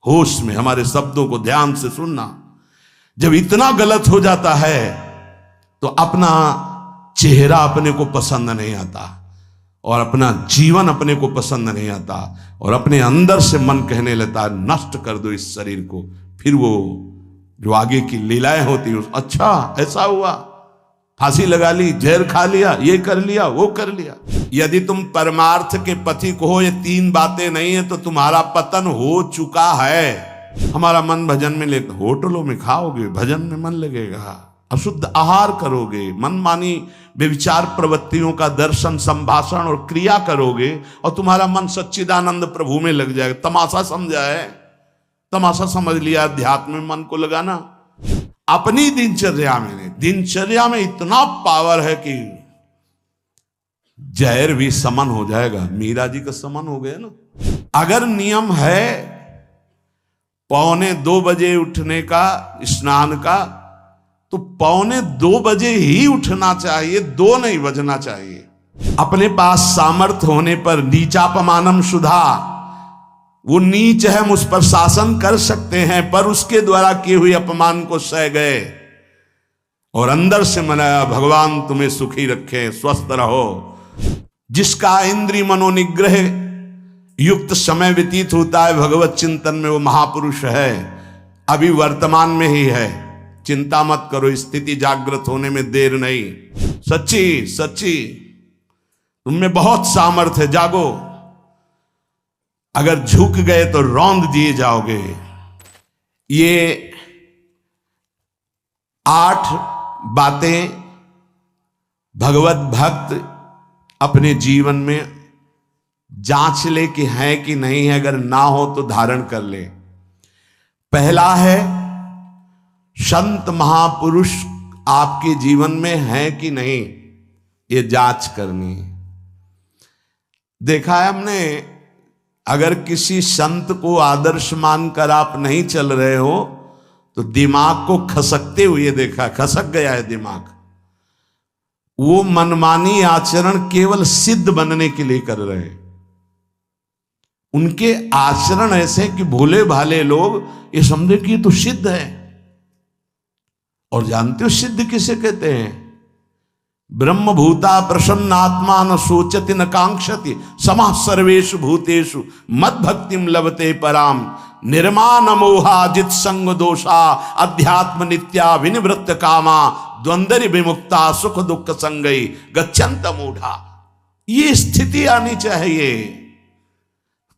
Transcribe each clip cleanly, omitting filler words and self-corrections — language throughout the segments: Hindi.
होश में हमारे शब्दों को ध्यान से सुनना। जब इतना गलत हो जाता है तो अपना चेहरा अपने को पसंद नहीं आता और अपना जीवन अपने को पसंद नहीं आता और अपने अंदर से मन कहने लगता है नष्ट कर दो इस शरीर को। फिर वो जो आगे की लीलाएं होती है, अच्छा ऐसा हुआ, फांसी लगा ली, जहर खा लिया, ये कर लिया, वो कर लिया। यदि तुम परमार्थ के पथिक हो, ये तीन बातें नहीं है तो तुम्हारा पतन हो चुका है। हमारा मन भजन में ले, होटलों में खाओगे, भजन में मन लगेगा, अशुद्ध आहार करोगे, मनमानी व्यभिचार प्रवृत्तियों का दर्शन, संभाषण और क्रिया करोगे और तुम्हारा मन सच्चिदानंद प्रभु में लग जाएगा। तमाशा समझा है, तमाशा समझ लिया अध्यात्म में मन को लगाना। अपनी दिनचर्या में इतना पावर है कि जहर भी समन हो जाएगा। मीरा जी का समन हो गया ना। अगर नियम है 1:45 बजे उठने का, स्नान का, तो 1:45 बजे ही उठना चाहिए, 2 नहीं बजना चाहिए। अपने पास सामर्थ्य होने पर नीचापमानम सुधा, वो नीच है, हम उस पर शासन कर सकते हैं, पर उसके द्वारा किए हुए अपमान को सह गए और अंदर से मनाया भगवान तुम्हें सुखी रखे, स्वस्थ रहो। जिसका इंद्रिय मनोनिग्रह युक्त समय व्यतीत होता है भगवत चिंतन में, वो महापुरुष है। अभी वर्तमान में ही है, चिंता मत करो, स्थिति जागृत होने में देर नहीं। सच्ची सच्ची तुममें बहुत सामर्थ्य है, जागो। अगर झुक गए तो रौंद दिए जाओगे। ये 8 बातें भगवत भक्त अपने जीवन में जांच ले कि है कि नहीं है, अगर ना हो तो धारण कर ले। पहला है, संत महापुरुष आपके जीवन में है कि नहीं, ये जांच करनी। देखा है हमने, अगर किसी संत को आदर्श मानकर आप नहीं चल रहे हो तो दिमाग को खसकते हुए देखा, खसक गया है दिमाग। वो मनमानी आचरण केवल सिद्ध बनने के लिए कर रहे हैं। उनके आचरण ऐसे कि भोले भाले लोग ये समझे कि ये तो सिद्ध है। और जानते हो सिद्ध किसे कहते हैं? ब्रह्म भूता प्रसन्नात्मा न सोचति न कांक्षति समः सर्वेषु भूतेषु मद भक्तिम लभते पराम निर्माण मोहा जित संग दोषा अध्यात्म नित्या विनिवृत्त कामा द्वंद्व विमुक्ता सुख दुख संगई गच्छन्त मूढ़ा। ये स्थिति आनी चाहिए।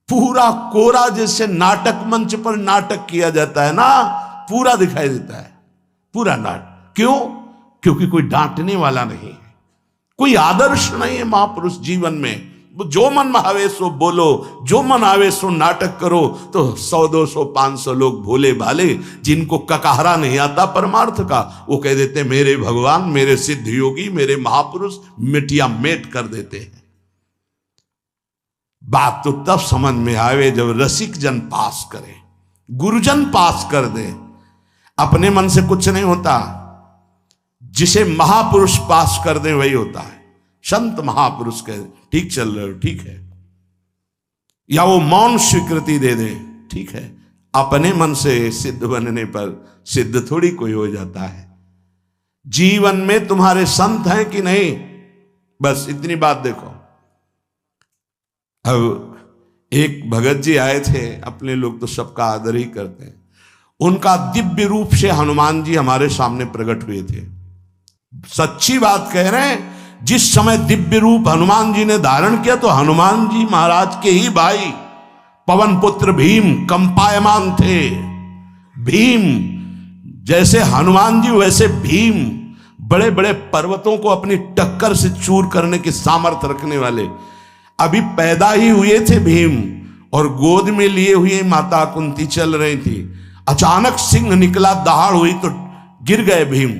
पूरा कोरा, जैसे नाटक मंच पर नाटक किया जाता है ना, पूरा दिखाई देता है, पूरा नाटक। क्यों? क्योंकि कोई डांटने वाला नहीं है, कोई आदर्श नहीं है महापुरुष जीवन में। जो मन में आवे सो बोलो, जो मन आवे सो नाटक करो, तो 100 200 500 लोग भोले भाले जिनको ककाहरा नहीं आता परमार्थ का, वो कह देते मेरे भगवान, मेरे सिद्ध योगी, मेरे महापुरुष मिटिया मेट कर देते हैं। बात तो तब समझ में आवे जब रसिक जन पास करे, गुरुजन पास कर दे। अपने मन से कुछ नहीं होता, जिसे महापुरुष पास कर दे वही होता है। संत महापुरुष कहे ठीक चल रहे हो, ठीक है, या वो मौन स्वीकृति दे दे, ठीक है। अपने मन से सिद्ध बनने पर सिद्ध थोड़ी कोई हो जाता है। जीवन में तुम्हारे संत हैं कि नहीं, बस इतनी बात देखो। अब एक भगत जी आए थे, अपने लोग तो सबका आदर ही करते हैं। उनका दिव्य रूप से हनुमान जी हमारे सामने प्रकट हुए थे। सच्ची बात कह रहे हैं, जिस समय दिव्य रूप हनुमान जी ने धारण किया तो हनुमान जी महाराज के ही भाई पवन पुत्र भीम कंपायमान थे। भीम जैसे हनुमान जी वैसे भीम, बड़े बड़े पर्वतों को अपनी टक्कर से चूर करने की सामर्थ्य रखने वाले। अभी पैदा ही हुए थे भीम और गोद में लिए हुए माता कुंती चल रही थी। अचानक सिंह निकला, दहाड़ हुई तो गिर गए भीम।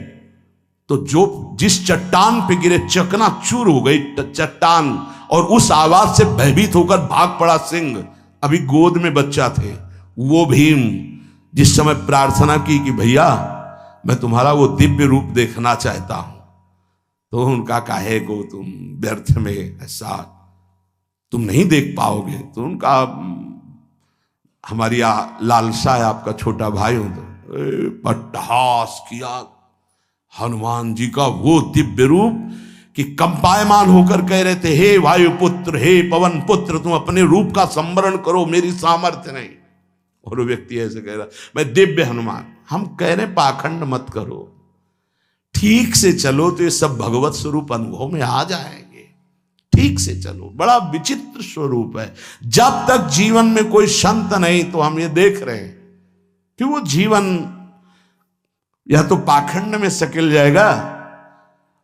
तो जो जिस चट्टान पे गिरे चकना चूर हो गई चट्टान, और उस आवाज से भयभीत होकर भाग पड़ा सिंह। अभी गोद में बच्चा थे। वो भीम जिस समय प्रार्थना की कि भैया मैं तुम्हारा वो दिव्य रूप देखना चाहता हूं, तो उनका काहे को तुम व्यर्थ में ऐसा तुम नहीं देख पाओगे। तो उनका हमारी लालसा है आपका छोटा भाई हो तो पट्टहास किया हनुमान जी का वो दिव्य रूप कि कंपायमान होकर कह रहे थे, हे वायुपुत्र, हे पवन पुत्र, तुम अपने रूप का संवरण करो, मेरी सामर्थ्य नहीं। और वो व्यक्ति ऐसे कह रहा, मैं दिव्य हनुमान। हम कह रहे पाखंड मत करो, ठीक से चलो तो ये सब भगवत स्वरूप अनुभव में आ जाएंगे। ठीक से चलो, बड़ा विचित्र स्वरूप है। जब तक जीवन में कोई संत नहीं तो हम ये देख रहे हैं कि वो जीवन या तो पाखंड में सकिल जाएगा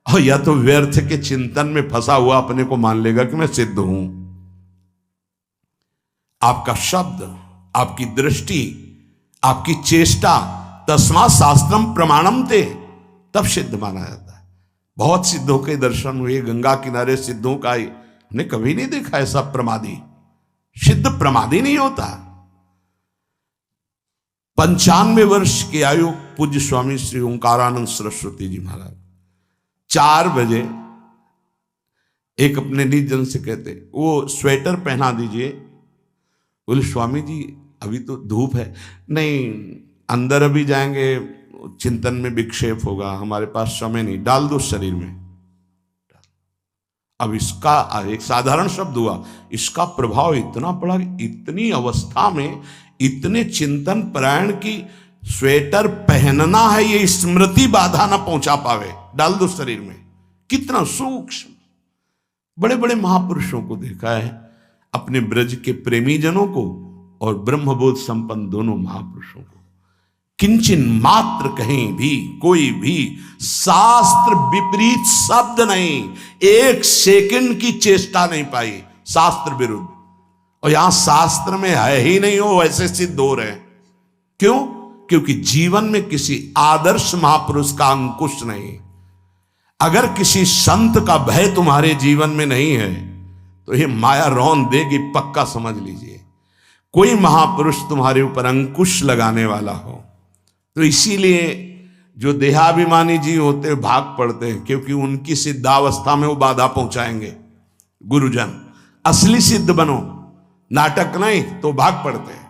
और या तो व्यर्थ के चिंतन में फंसा हुआ अपने को मान लेगा कि मैं सिद्ध हूं। आपका शब्द, आपकी दृष्टि, आपकी चेष्टा, तस्मात् शास्त्रम प्रमाणम ते, तब सिद्ध माना जाता है। बहुत सिद्धों के दर्शन हुए, गंगा किनारे सिद्धों का हमने कभी नहीं देखा ऐसा प्रमादी। सिद्ध प्रमादी नहीं होता। 95 वर्ष की आयु पूज्य स्वामी श्री ओंकारानंद सरस्वती जी महाराज 4 बजे एक अपने निज जन से कहते, वो स्वेटर पहना दीजिए। बोले स्वामी जी अभी तो धूप है। नहीं, अंदर अभी जाएंगे, चिंतन में विक्षेप होगा, हमारे पास समय नहीं, डाल दो शरीर में। अब इसका एक साधारण शब्द हुआ, इसका प्रभाव इतना पड़ा, इतनी अवस्था में इतने चिंतन परायण की स्वेटर पहनना है ये स्मृति बाधा ना पहुंचा पावे, डाल दो शरीर में। कितना सूक्ष्म। बड़े बड़े महापुरुषों को देखा है, अपने ब्रज के प्रेमी जनों को और ब्रह्मबोध संपन्न दोनों महापुरुषों को, किंचन मात्र कहीं भी कोई भी शास्त्र विपरीत शब्द नहीं, 1 सेकंड की चेष्टा नहीं पाई शास्त्र विरुद्ध। और यहां शास्त्र में है ही नहीं, हो वैसे सिद्ध हो रहे हैं। क्यों? क्योंकि जीवन में किसी आदर्श महापुरुष का अंकुश नहीं। अगर किसी संत का भय तुम्हारे जीवन में नहीं है तो ये माया रौन देगी, पक्का समझ लीजिए। कोई महापुरुष तुम्हारे ऊपर अंकुश लगाने वाला हो तो इसीलिए जो देहाभिमानी जी होते भाग पड़ते हैं, क्योंकि उनकी सिद्धावस्था में वो बाधा पहुंचाएंगे गुरुजन। असली सिद्ध बनो, नाटक नहीं, तो भाग पड़ते हैं।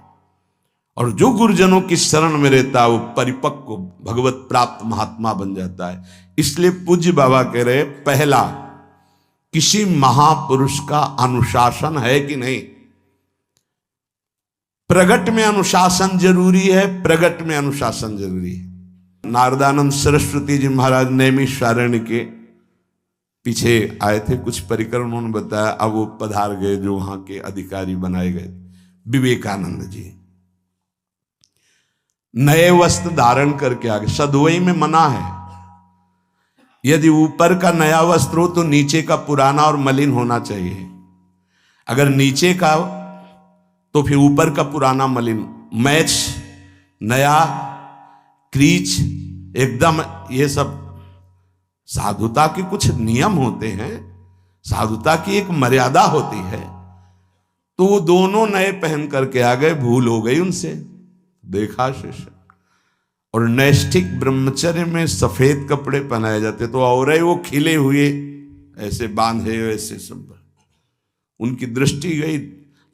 और जो गुरुजनों की शरण में रहता है वो परिपक्व भगवत प्राप्त महात्मा बन जाता है। इसलिए पूज्य बाबा कह रहे, पहला, किसी महापुरुष का अनुशासन है कि नहीं। प्रगट में अनुशासन जरूरी है, प्रगट में अनुशासन जरूरी है। नारदानंद सरस्वती जी महाराज नैमिषारण्य के पीछे आए थे, कुछ परिकर उन्होंने बताया, अब वो पधार गए जो वहां के अधिकारी बनाए गए विवेकानंद जी। नए वस्त्र धारण करके आ गए। सदवई में मना है, यदि ऊपर का नया वस्त्र हो तो नीचे का पुराना और मलिन होना चाहिए। अगर नीचे का तो फिर ऊपर का पुराना मलिन, मैच नया, क्रीच एकदम, ये सब साधुता के कुछ नियम होते हैं, साधुता की एक मर्यादा होती है। तो वो दोनों नए पहन करके आ गए, भूल हो गई उनसे, देखा शिष्य। और नैष्ठिक ब्रह्मचर्य में सफेद कपड़े पहनाए जाते, तो और वो खिले हुए ऐसे बांधे ऐसे सब, उनकी दृष्टि गई।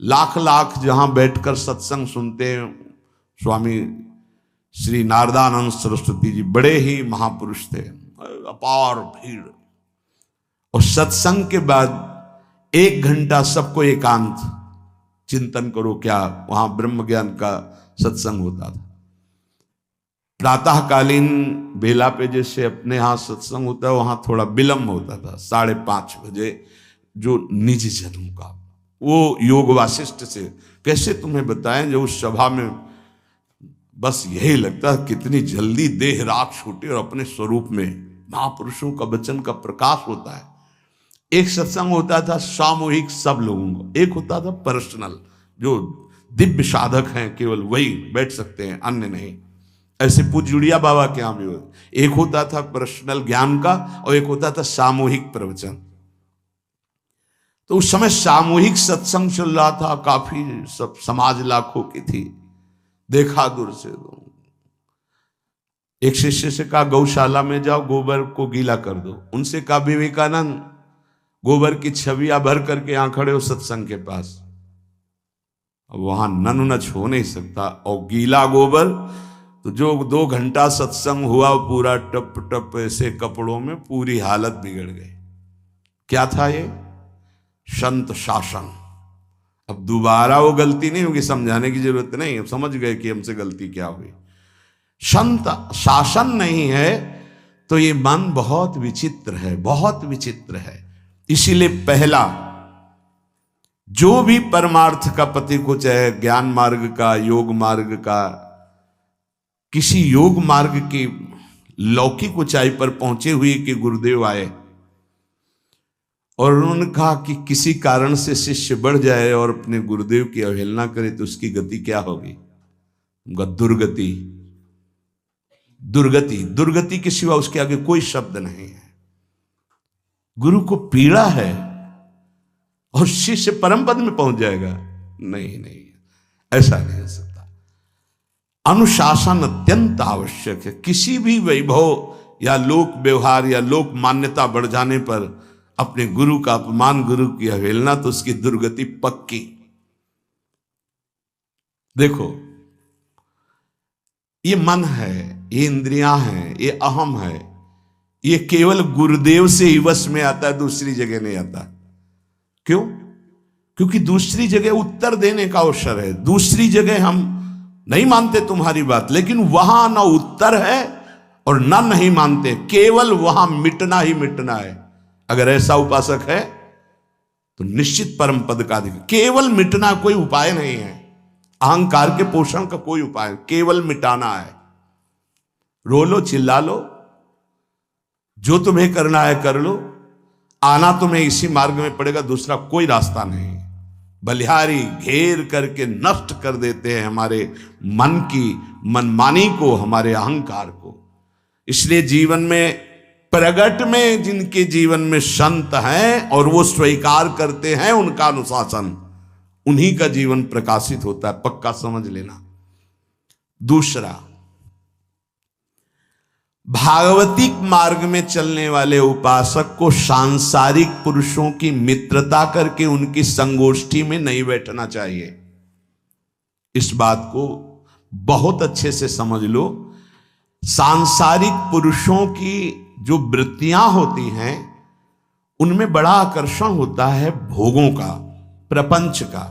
लाख लाख जहां बैठकर सत्संग सुनते हैं स्वामी श्री नारदानंद सरस्वती जी, बड़े ही महापुरुष थे, अपार भीड़। और सत्संग के बाद 1 घंटा सबको एकांत चिंतन करो। क्या वहां ब्रह्म ज्ञान का सत्संग होता था। प्रातःकालीन बेला पे जैसे अपने यहाँ सत्संग होता है, वहां थोड़ा विलंब होता था, 5:30 बजे। जो निज जनों का वो योग वासिष्ठ से कैसे तुम्हें बताएं, जो उस सभा में बस यही लगता है कितनी जल्दी देह राख छूटे और अपने स्वरूप में महापुरुषों का वचन का प्रकाश होता है। एक सत्संग होता था सामूहिक सब लोगों को, एक होता था पर्सनल, जो दिव्य साधक हैं केवल वही बैठ सकते हैं, अन्य नहीं। ऐसे पूज्य बाबा के यहाँ भी एक होता था पर्सनल ज्ञान का और एक होता था सामूहिक प्रवचन। तो उस समय सामूहिक सत्संग चल रहा था, काफी सब समाज लाखों की थी। देखा दूर से, एक शिष्य से कहा गौशाला में जाओ, गोबर को गीला कर दो। उनसे कहा विवेकानंद गोबर की छवियां भर करके यहां खड़े हो सत्संग के पास, अब वहां नन नच हो नहीं सकता। और गीला गोबर तो जो 2 घंटा सत्संग हुआ पूरा टप टप ऐसे कपड़ों में पूरी हालत बिगड़ गई। क्या था ये? संत शासन। अब दोबारा वो गलती नहीं होगी, समझाने की जरूरत नहीं, अब समझ गए कि हमसे गलती क्या हुई। संत शासन नहीं है तो ये मन बहुत विचित्र है, बहुत विचित्र है। इसीलिए पहला जो भी परमार्थ का पति को, चाहे ज्ञान मार्ग का, योग मार्ग का, किसी योग मार्ग की लौकिक ऊंचाई पर पहुंचे हुए कि गुरुदेव आए और उन्होंने कहा कि किसी कारण से शिष्य बढ़ जाए और अपने गुरुदेव की अवहेलना करे तो उसकी गति क्या होगी? दुर्गति। दुर्गति, दुर्गति के सिवा उसके आगे कोई शब्द नहीं है। गुरु को पीड़ा है और शिष्य परम पद में पहुंच जाएगा? नहीं नहीं, ऐसा नहीं हो सकता। अनुशासन अत्यंत आवश्यक है। किसी भी वैभव या लोक व्यवहार या लोक मान्यता बढ़ जाने पर अपने गुरु का अपमान, गुरु की अवहेलना, तो उसकी दुर्गति पक्की। देखो, ये मन है, ये इंद्रियां हैं, ये अहम है, ये केवल गुरुदेव से ही वश में आता है, दूसरी जगह नहीं आता। क्यों? क्योंकि दूसरी जगह उत्तर देने का अवसर है। दूसरी जगह हम नहीं मानते तुम्हारी बात, लेकिन वहां ना उत्तर है और ना नहीं मानते, केवल वहां मिटना ही मिटना है। अगर ऐसा उपासक है तो निश्चित परम पद का अधिकार। केवल मिटना कोई उपाय नहीं है, अहंकार के पोषण का कोई उपाय, केवल मिटाना है। रो लो, चिल्ला लो, जो तुम्हें करना है कर लो, आना तुम्हें इसी मार्ग में पड़ेगा, दूसरा कोई रास्ता नहीं। बलिहारी घेर करके नष्ट कर देते हैं हमारे मन की मनमानी को, हमारे अहंकार को। इसलिए जीवन में प्रगट में जिनके जीवन में संत हैं और वो स्वीकार करते हैं उनका अनुशासन, उन्हीं का जीवन प्रकाशित होता है, पक्का समझ लेना। दूसरा, भागवतिक मार्ग में चलने वाले उपासक को सांसारिक पुरुषों की मित्रता करके उनकी संगोष्ठी में नहीं बैठना चाहिए। इस बात को बहुत अच्छे से समझ लो। सांसारिक पुरुषों की जो वृत्तियां होती हैं उनमें बड़ा आकर्षण होता है भोगों का, प्रपंच का।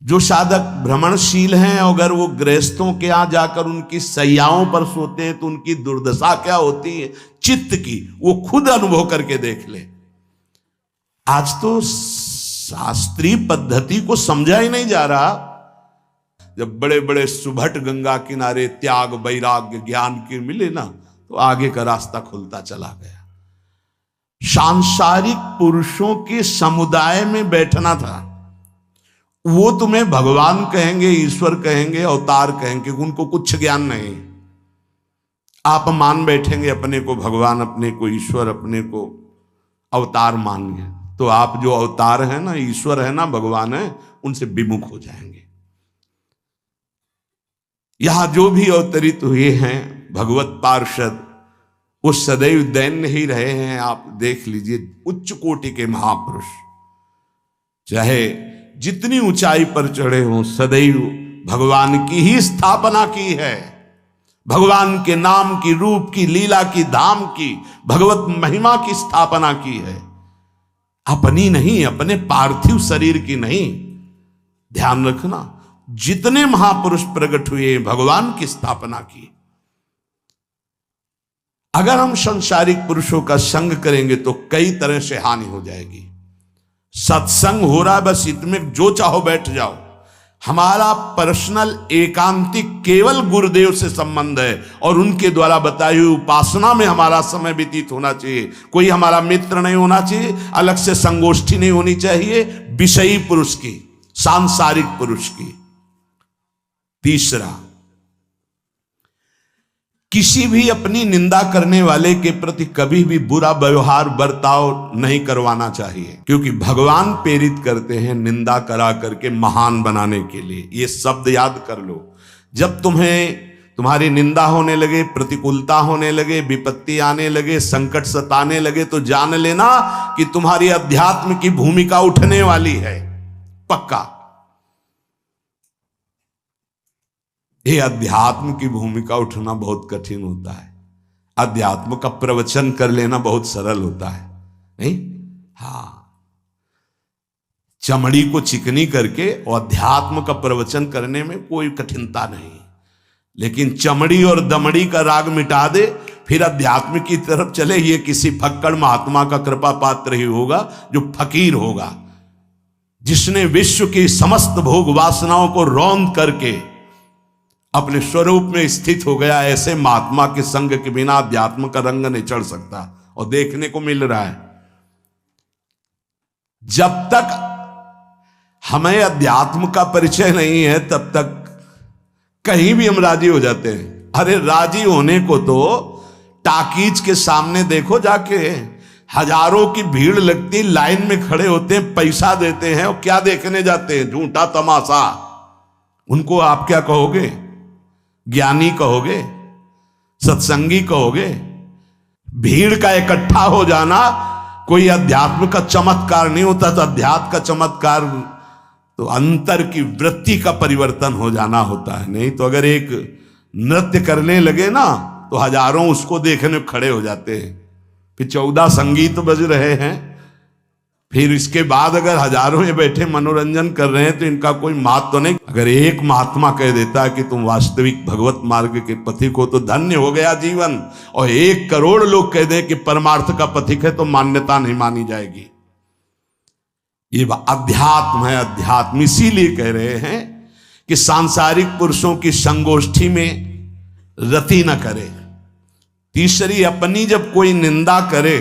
जो साधक भ्रमणशील हैं, अगर वो गृहस्थों के यहां जाकर उनकी सैयाओं पर सोते हैं तो उनकी दुर्दशा क्या होती है चित्त की, वो खुद अनुभव करके देख ले। आज तो शास्त्रीय पद्धति को समझा ही नहीं जा रहा। जब बड़े बड़े सुभट गंगा किनारे त्याग, वैराग्य, ज्ञान के मिले ना, तो आगे का रास्ता खुलता चला गया। सांसारिक पुरुषों के समुदाय में बैठना था। वो तुम्हें भगवान कहेंगे, ईश्वर कहेंगे, अवतार कहेंगे, उनको कुछ ज्ञान नहीं। आप मान बैठेंगे अपने को भगवान, अपने को ईश्वर, अपने को अवतार मानिए, तो आप जो अवतार है ना, ईश्वर है ना, भगवान है, उनसे विमुख हो जाएंगे। यहां जो भी अवतरित हुए हैं भगवत पार्षद, वो सदैव दैन्य ही रहे हैं। आप देख लीजिए, उच्च कोटि के महापुरुष चाहे जितनी ऊंचाई पर चढ़े हों, सदैव भगवान की ही स्थापना की है। भगवान के नाम की, रूप की, लीला की, धाम की, भगवत महिमा की स्थापना की है, अपनी नहीं, अपने पार्थिव शरीर की नहीं। ध्यान रखना, जितने महापुरुष प्रकट हुए भगवान की स्थापना की। अगर हम संसारिक पुरुषों का संग करेंगे तो कई तरह से हानि हो जाएगी। सत्संग हो रहा है, बस इतने जो चाहो बैठ जाओ। हमारा पर्सनल एकांतिक केवल गुरुदेव से संबंध है और उनके द्वारा बताई हुई उपासना में हमारा समय व्यतीत होना चाहिए। कोई हमारा मित्र नहीं होना चाहिए, अलग से संगोष्ठी नहीं होनी चाहिए विषयी पुरुष की, सांसारिक पुरुष की। तीसरा, किसी भी अपनी निंदा करने वाले के प्रति कभी भी बुरा व्यवहार बर्ताव नहीं करवाना चाहिए, क्योंकि भगवान प्रेरित करते हैं निंदा करा करके महान बनाने के लिए। ये शब्द याद कर लो। जब तुम्हारी निंदा होने लगे, प्रतिकूलता होने लगे, विपत्ति आने लगे, संकट सताने लगे, तो जान लेना कि तुम्हारी अध्यात्म की भूमिका उठने वाली है, पक्का। ये अध्यात्म की भूमिका उठना बहुत कठिन होता है। अध्यात्म का प्रवचन कर लेना बहुत सरल होता है, नहीं? हाँ, चमड़ी को चिकनी करके और अध्यात्म का प्रवचन करने में कोई कठिनता नहीं, लेकिन चमड़ी और दमड़ी का राग मिटा दे फिर अध्यात्म की तरफ चले, ये किसी फक्कड़ महात्मा का कृपा पात्र ही होगा जो फकीर होगा, जिसने विश्व की समस्त भोग वासनाओं को रौंद करके अपने स्वरूप में स्थित हो गया। ऐसे महात्मा के संग के बिना अध्यात्म का रंग नहीं चढ़ सकता, और देखने को मिल रहा है। जब तक हमें अध्यात्म का परिचय नहीं है तब तक कहीं भी हम राजी हो जाते हैं। अरे राजी होने को तो टाकीज के सामने देखो जाके, हजारों की भीड़ लगती, लाइन में खड़े होते हैं, पैसा देते हैं, और क्या देखने जाते हैं? झूठा तमाशा। उनको आप क्या कहोगे? ज्ञानी कहोगे? सत्संगी कहोगे? भीड़ का इकट्ठा हो जाना कोई अध्यात्म का चमत्कार नहीं होता। तो अध्यात्म का चमत्कार तो अंतर की वृत्ति का परिवर्तन हो जाना होता है। नहीं तो अगर एक नृत्य करने लगे ना तो हजारों उसको देखने खड़े हो जाते हैं। फिर 14 संगीत बज रहे हैं, फिर इसके बाद अगर हजारों ये बैठे मनोरंजन कर रहे हैं तो इनका कोई महत्व तो नहीं। अगर एक महात्मा कह देता है कि तुम वास्तविक भगवत मार्ग के पथिक हो तो धन्य हो गया जीवन, और 1 करोड़ लोग कह दें कि परमार्थ का पथिक है तो मान्यता नहीं मानी जाएगी। ये अध्यात्म है। अध्यात्म इसीलिए कह रहे हैं कि सांसारिक पुरुषों की संगोष्ठी में रति न करे। तीसरी, अपनी जब कोई निंदा करे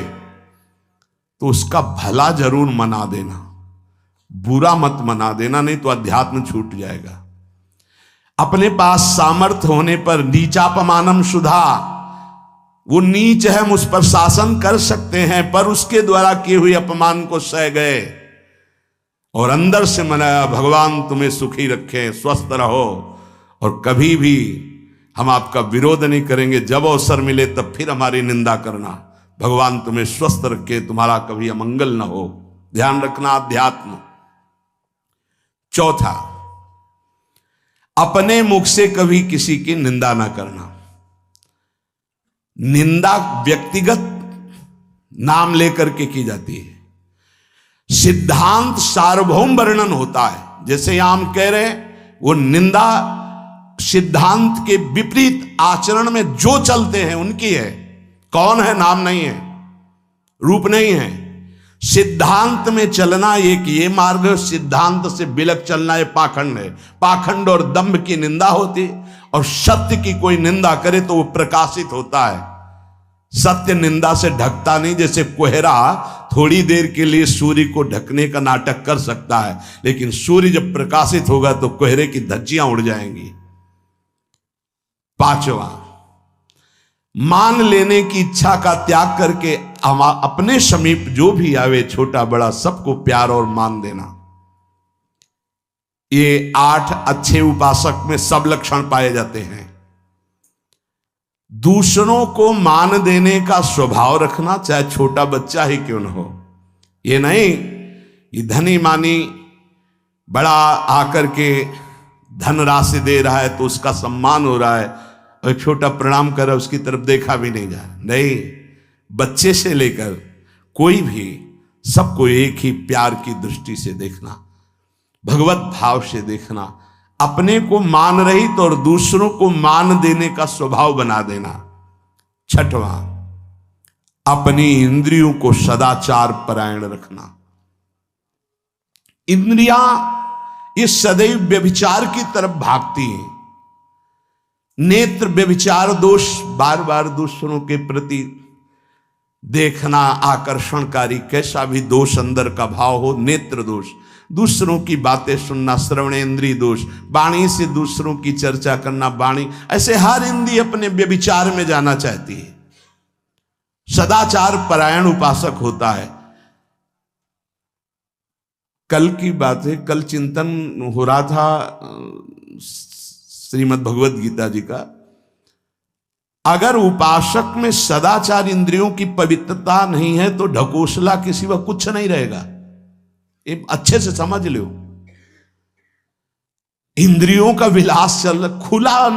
तो उसका भला जरूर मना देना, बुरा मत मना देना, नहीं तो अध्यात्म छूट जाएगा। अपने पास सामर्थ्य होने पर नीचापमानम सुधा, वो नीच है, हम उस पर शासन कर सकते हैं, पर उसके द्वारा किए हुए अपमान को सह गए और अंदर से मनाया, भगवान तुम्हें सुखी रखें, स्वस्थ रहो, और कभी भी हम आपका विरोध नहीं करेंगे। जब अवसर मिले तब फिर हमारी निंदा करना, भगवान तुम्हें स्वस्थ रखे, तुम्हारा कभी अमंगल न हो। ध्यान रखना अध्यात्म। चौथा, अपने मुख से कभी किसी की निंदा ना करना। निंदा व्यक्तिगत नाम लेकर के की जाती है, सिद्धांत सार्वभौम वर्णन होता है। जैसे यहां हम कह रहे हैं, वो निंदा सिद्धांत के विपरीत आचरण में जो चलते हैं उनकी है। कौन है? नाम नहीं है, रूप नहीं है। सिद्धांत में चलना एक ये मार्ग, सिद्धांत से बिलक चलना ये पाखंड है। पाखंड और दंभ की निंदा होती, और सत्य की कोई निंदा करे तो वो प्रकाशित होता है। सत्य निंदा से ढकता नहीं। जैसे कोहरा थोड़ी देर के लिए सूर्य को ढकने का नाटक कर सकता है, लेकिन सूर्य जब प्रकाशित होगा तो कोहरे की धज्जियां उड़ जाएंगी। 5वां, मान लेने की इच्छा का त्याग करके अपने समीप जो भी आवे, छोटा बड़ा सबको प्यार और मान देना। ये 8 अच्छे उपासक में सब लक्षण पाए जाते हैं। दूसरों को मान देने का स्वभाव रखना, चाहे छोटा बच्चा ही क्यों न हो। ये नहीं कि धनी मानी बड़ा आकर के धन राशि दे रहा है तो उसका सम्मान हो रहा है, और छोटा प्रणाम कर रहा है उसकी तरफ देखा भी नहीं जा रहा। नहीं, बच्चे से लेकर कोई भी सबको एक ही प्यार की दृष्टि से देखना, भगवत भाव से देखना, अपने को मान रहित और दूसरों को मान देने का स्वभाव बना देना। 6वां, अपनी इंद्रियों को सदाचार परायण रखना। इंद्रियां ये सदैव व्यभिचार की तरफ भागती हैं। नेत्र व्यभिचार दोष, बार बार दूसरों के प्रति देखना आकर्षणकारी, कैसा भी दोष अंदर का भाव हो, नेत्र दोष। दूसरों की बातें सुनना, श्रवणेंद्रिय दोष। वाणी से दूसरों की चर्चा करना, वाणी, ऐसे हर इंद्रिय अपने व्यभिचार में जाना चाहती है। सदाचार परायण उपासक होता है। कल की बात है, कल चिंतन हो रहा था श्रीमद् भगवत गीता जी का। अगर उपासक में सदाचार इंद्रियों की पवित्रता नहीं है तो ढकोसला के सिवा कुछ नहीं रहेगा। ये अच्छे से समझ लो। इंद्रियों का विलास चल रहा, खुला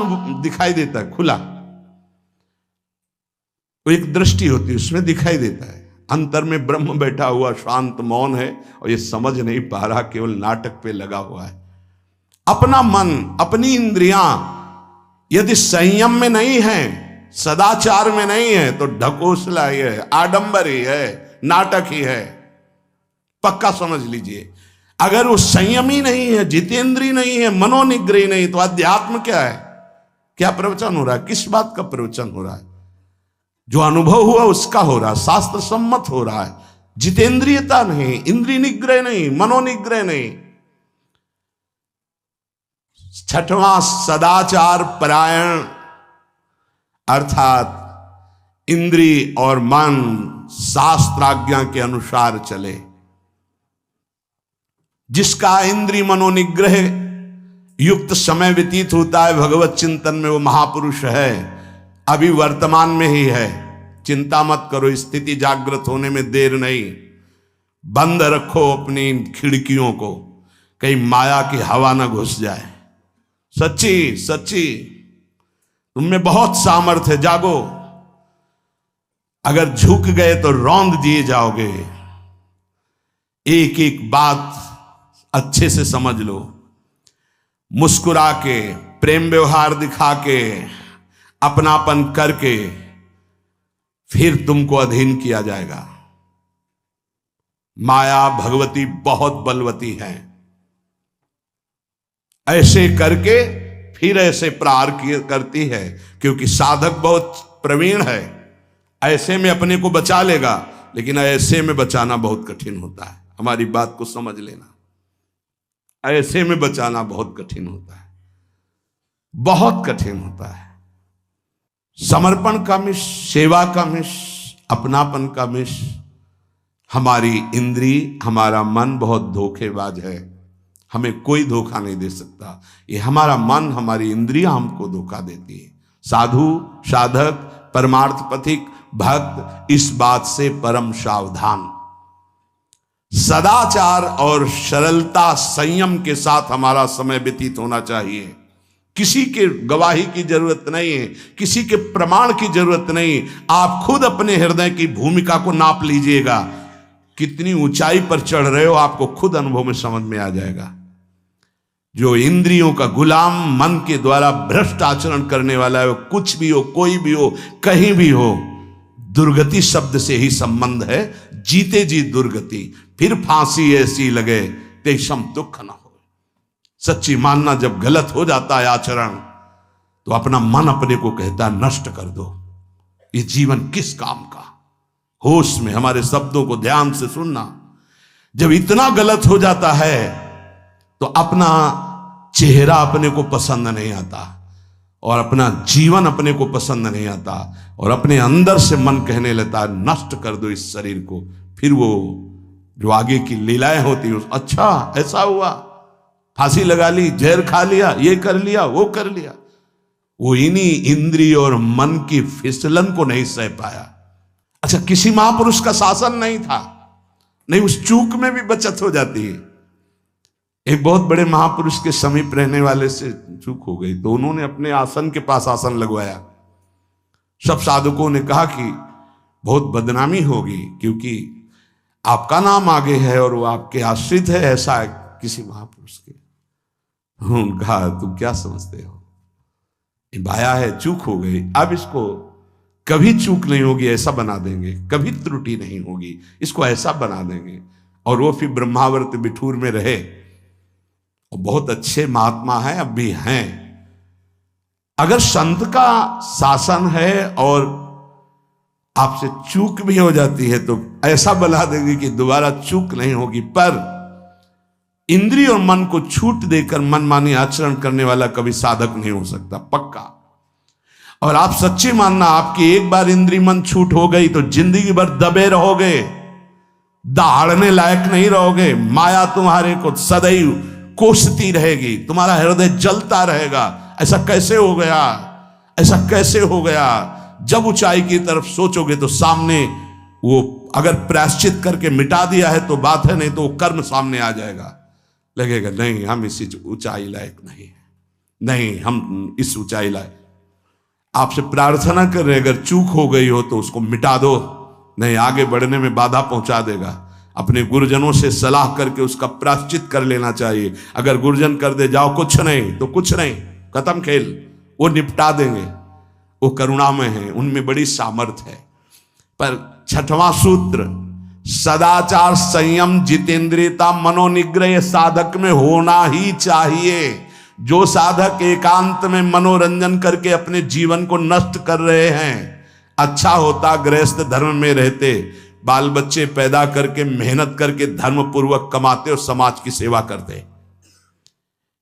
दिखाई देता है, खुला। तो एक दृष्टि होती है, उसमें दिखाई देता है। अंतर में ब्रह्म बैठा हुआ शांत मौन है और ये समझ नहीं पा रहा, केवल नाटक पे लगा हुआ है। अपना मन, अपनी इंद्रियां यदि संयम में नहीं है, सदाचार में नहीं है, तो ढकोसला ही है, आडंबर ही है, नाटक ही है। पक्का समझ लीजिए। अगर वो संयमी नहीं है, जितेंद्रीय नहीं है, मनोनिग्रही नहीं, तो अध्यात्म क्या है? क्या प्रवचन हो रहा है? किस बात का प्रवचन हो रहा है? जो अनुभव हुआ उसका हो रहा है, शास्त्र सम्मत हो रहा है। जितेंद्रियता नहीं, इंद्रिय निग्रह नहीं, मनोनिग्रह नहीं। छठवां, सदाचार परायण, अर्थात इंद्रिय और मन शास्त्राज्ञा के अनुसार चले। जिसका इंद्रिय मनोनिग्रह युक्त समय व्यतीत होता है भगवत चिंतन में, वो महापुरुष है। अभी वर्तमान में ही है, चिंता मत करो, स्थिति जागृत होने में देर नहीं। बंद रखो अपनी खिड़कियों को, कहीं माया की हवा ना घुस जाए। सच्ची सच्ची तुम में बहुत सामर्थ्य है, जागो। अगर झुक गए तो रौंद दिए जाओगे। एक एक बात अच्छे से समझ लो। मुस्कुरा के, प्रेम व्यवहार दिखा के, अपनापन करके फिर तुमको अधीन किया जाएगा। माया भगवती बहुत बलवती है। ऐसे करके फिर ऐसे प्रहार करती है, क्योंकि साधक बहुत प्रवीण है। ऐसे में अपने को बचा लेगा, लेकिन ऐसे में बचाना बहुत कठिन होता है। हमारी बात को समझ लेना, ऐसे में बचाना बहुत कठिन होता है, बहुत कठिन होता है। समर्पण का मिश, सेवा का मिश, अपनापन का मिश। हमारी इंद्री, हमारा मन बहुत धोखेबाज है। हमें कोई धोखा नहीं दे सकता। ये हमारा मन, हमारी इंद्रियां हमको धोखा देती है। साधु, साधक, परमार्थ पथिक, भक्त इस बात से परम सावधान। सदाचार और सरलता, संयम के साथ हमारा समय व्यतीत होना चाहिए। किसी के गवाही की जरूरत नहीं है, किसी के प्रमाण की जरूरत नहीं। आप खुद अपने हृदय की भूमिका को नाप लीजिएगा। कितनी ऊंचाई पर चढ़ रहे हो, आपको खुद अनुभव में समझ में आ जाएगा। जो इंद्रियों का गुलाम, मन के द्वारा भ्रष्ट आचरण करने वाला है, वो कुछ भी हो, कोई भी हो, कहीं भी हो, दुर्गति शब्द से ही संबंध है। जीते जी दुर्गति, फिर फांसी ऐसी लगे तेषम दुख न हो। सच्ची मानना, जब गलत हो जाता है आचरण, तो अपना मन अपने को कहता है नष्ट कर दो, ये जीवन किस काम का। होश में हमारे शब्दों को ध्यान से सुनना। जब इतना गलत हो जाता है तो अपना चेहरा अपने को पसंद नहीं आता, और अपना जीवन अपने को पसंद नहीं आता, और अपने अंदर से मन कहने लगता है नष्ट कर दो इस शरीर को। फिर वो जो आगे की लीलाएं होती है, अच्छा ऐसा हुआ, फांसी लगा ली, जहर खा लिया, ये कर लिया, वो कर लिया। वो इन्हीं इंद्रिय और मन की फिसलन को नहीं सह पाया। अच्छा, किसी महापुरुष का शासन नहीं था, नहीं, उस चूक में भी बचत हो जाती है। एक बहुत बड़े महापुरुष के समीप रहने वाले से चूक हो गई, तो उन्होंने अपने आसन के पास आसन लगवाया। सब साधुकों ने कहा कि बहुत बदनामी होगी, क्योंकि आपका नाम आगे है और वो आपके आश्रित है, ऐसा है किसी महापुरुष के। उन्होंने कहा तुम क्या समझते हो, ये बाया है, चूक हो गई, अब इसको कभी चूक नहीं होगी ऐसा बना देंगे, कभी त्रुटि नहीं होगी, इसको ऐसा बना देंगे। और वो फिर ब्रह्मावर्त बिठूर में रहे, और बहुत अच्छे महात्मा हैं, अब भी हैं। अगर संत का शासन है और आपसे चूक भी हो जाती है, तो ऐसा बना देंगे कि दोबारा चूक नहीं होगी। पर इंद्रिय और मन को छूट देकर मनमानी आचरण करने वाला कभी साधक नहीं हो सकता, पक्का। और आप सच्ची मानना, आपकी एक बार इंद्रिय मन छूट हो गई तो जिंदगी भर दबे रहोगे, दहाड़ने लायक नहीं रहोगे। माया तुम्हारे को सदैव कोसती रहेगी, तुम्हारा हृदय जलता रहेगा। ऐसा कैसे हो गया, ऐसा कैसे हो गया। जब ऊंचाई की तरफ सोचोगे तो सामने वो अगर प्रायश्चित करके मिटा दिया है तो बात है, नहीं तो वो कर्म सामने आ जाएगा। लगेगा नहीं हम इस ऊंचाई लायक नहीं है, नहीं हम इस ऊंचाई लायक। आपसे प्रार्थना कर रहे, अगर चूक हो गई हो तो उसको मिटा दो, नहीं आगे बढ़ने में बाधा पहुंचा देगा। अपने गुरुजनों से सलाह करके उसका प्रायश्चित कर लेना चाहिए। अगर गुरुजन कर दे जाओ कुछ नहीं तो कुछ नहीं, खत्म खेल, वो निपटा देंगे, वो करुणामय है, उनमें बड़ी सामर्थ्य है। पर छठवां सूत्र, सदाचार संयम जितेंद्रियता मनोनिग्रह साधक में होना ही चाहिए। जो साधक एकांत में मनोरंजन करके अपने जीवन को नष्ट कर रहे हैं, अच्छा होता गृहस्थ धर्म में रहते, बाल बच्चे पैदा करके मेहनत करके धर्म पूर्वक कमाते और समाज की सेवा करते।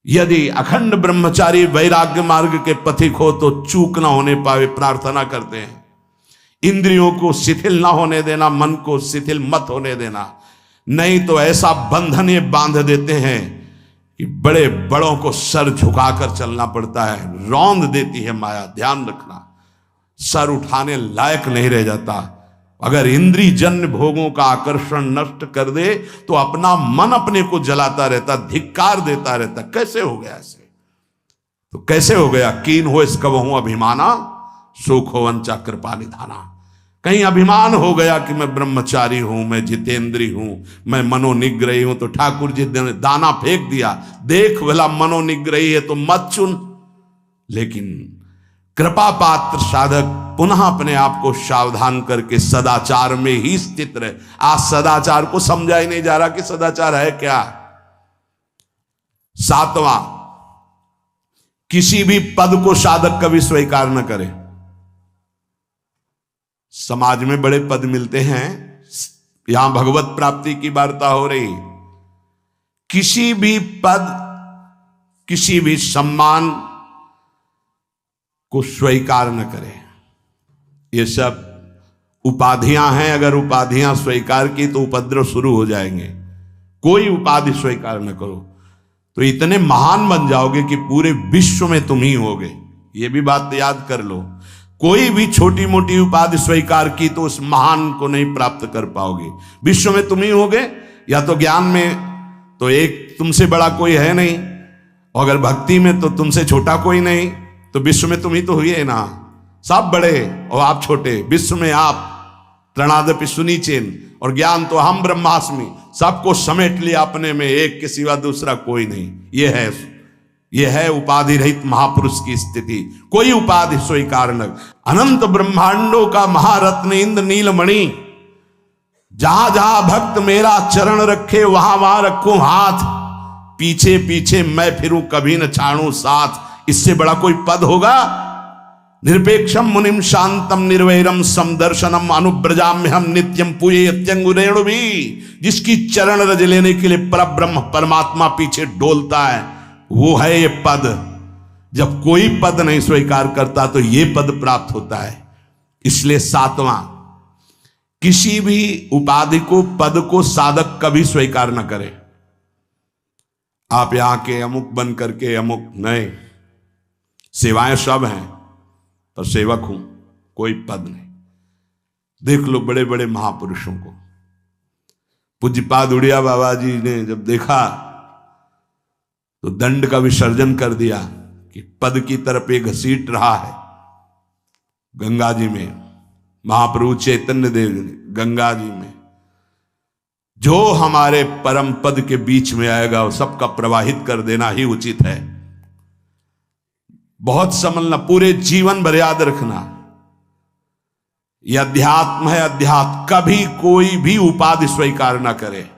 यदि अखंड ब्रह्मचारी वैराग्य मार्ग के पथिक हो तो चूक ना होने पावे प्रार्थना करते हैं। इंद्रियों को शिथिल ना होने देना, मन को शिथिल मत होने देना, नहीं तो ऐसा बंधन ये बांध देते हैं कि बड़े बड़ों को सर झुकाकर चलना पड़ता है, रौंद देती है माया। ध्यान रखना, सर उठाने लायक नहीं रह जाता। अगर इंद्रिय जन्य भोगों का आकर्षण नष्ट कर दे तो अपना मन अपने को जलाता रहता, धिक्कार देता रहता। कैसे हो गया ऐसे? तो कैसे हो गया? कीन हो इसकबहू अभिमाना, सुख हो वंचा कृपा निधाना। कहीं अभिमान हो गया कि मैं ब्रह्मचारी हूं, मैं जितेंद्री हूं, मैं मनोनिग्रही हूं, तो ठाकुर जी ने दाना फेंक दिया, देख भला मनोनिग्रही है तो मत चुन। लेकिन कृपा पात्र साधक पुनः अपने आप को सावधान करके सदाचार में ही स्थित रहे। आज सदाचार को समझा ही नहीं जा रहा कि सदाचार है क्या। सातवां, किसी भी पद को साधक कभी स्वीकार न करे। समाज में बड़े पद मिलते हैं, यहां भगवत प्राप्ति की वार्ता हो रही। किसी भी पद, किसी भी सम्मान को स्वीकार न करें। ये सब उपाधियां हैं, अगर उपाधियां स्वीकार की तो उपद्रव शुरू हो जाएंगे। कोई उपाधि स्वीकार न करो तो इतने महान बन जाओगे कि पूरे विश्व में तुम ही होगे। ये भी बात याद कर लो, कोई भी छोटी मोटी उपाधि स्वीकार की तो उस महान को नहीं प्राप्त कर पाओगे। विश्व में तुम ही होगे, या तो ज्ञान में तो एक तुमसे बड़ा कोई है नहीं, और अगर भक्ति में तो तुमसे छोटा कोई नहीं, तो विश्व में तुम ही तो हुए ना। सब बड़े और आप छोटे, विश्व में आप त्रणादपि सुनीचेन, और ज्ञान तो हम ब्रह्मास्मि, सबको समेट लिया अपने में, एक के सिवा दूसरा कोई नहीं। यह है उपाधि रहित महापुरुष की स्थिति। कोई उपाधि स्वीकार न। अनंत ब्रह्मांडों का महारत्न इंद्र नीलमणि, जहां जहां भक्त मेरा चरण रखे वहां वहां रखूं हाथ, पीछे पीछे मैं फिरूं कभी न छाड़ूं साथ। इससे बड़ा कोई पद होगा? निरपेक्षम मुनिम शांतम निर्वैरम समदर्शनम अनुब्रजाम्य हम नित्यम पूये अत्यंगुरेणु भी। जिसकी चरण रज लेने के लिए परब्रह्म परमात्मा पीछे डोलता है, वो है ये पद। जब कोई पद नहीं स्वीकार करता तो ये पद प्राप्त होता है। इसलिए सातवां, किसी भी उपाधि को, पद को साधक कभी स्वीकार न करे। आप यहां के अमुक बन करके अमुक नहीं, सेवाएं सब हैं पर सेवक हूं, कोई पद नहीं। देख लो बड़े बड़े महापुरुषों को। पूज्यपाद उड़िया बाबा जी ने जब देखा तो दंड का विसर्जन कर दिया कि पद की तरफ एक घसीट रहा है। गंगा जी में महाप्रभु चैतन्य देव ने गंगा जी में जो हमारे परम पद के बीच में आएगा वो सबका प्रवाहित कर देना ही उचित है। बहुत समझना, पूरे जीवन भर याद रखना, यह अध्यात्म है। अध्यात्म कभी कोई भी उपाधि स्वीकार ना करे।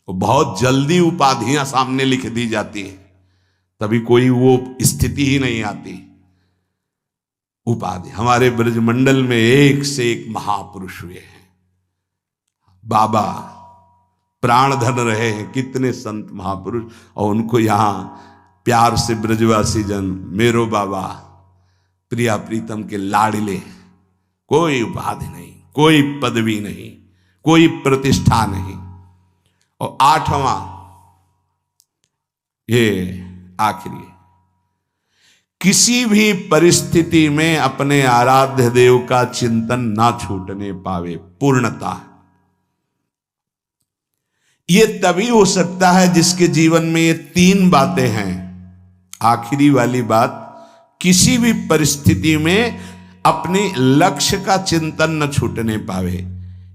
वो बहुत जल्दी उपाधियां सामने लिख दी जाती हैं, तभी कोई वो स्थिति ही नहीं आती। उपाधि, हमारे ब्रजमंडल में एक से एक महापुरुष हुए हैं। बाबा प्राण धन रहे हैं, कितने संत महापुरुष, और उनको यहां प्यार से ब्रजवासी जन मेरो बाबा प्रिया प्रीतम के लाडले। कोई उपाधि नहीं, कोई पदवी नहीं, कोई प्रतिष्ठा नहीं। और आठवां, ये आखिरी, किसी भी परिस्थिति में अपने आराध्य देव का चिंतन ना छूटने पावे। पूर्णता, ये तभी हो सकता है जिसके जीवन में ये तीन बातें हैं। आखिरी वाली बात, किसी भी परिस्थिति में अपने लक्ष्य का चिंतन न छूटने पावे।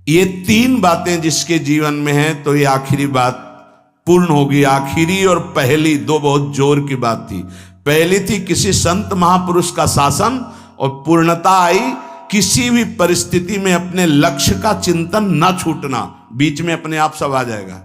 ये तीन बातें जिसके जीवन में हैं तो ये आखिरी बात पूर्ण होगी। आखिरी और पहली दो बहुत जोर की बात थी। पहली थी किसी संत महापुरुष का शासन, और पूर्णता आई किसी भी परिस्थिति में अपने लक्ष्य का चिंतन न छूटना। बीच में अपने आप सब आ जाएगा।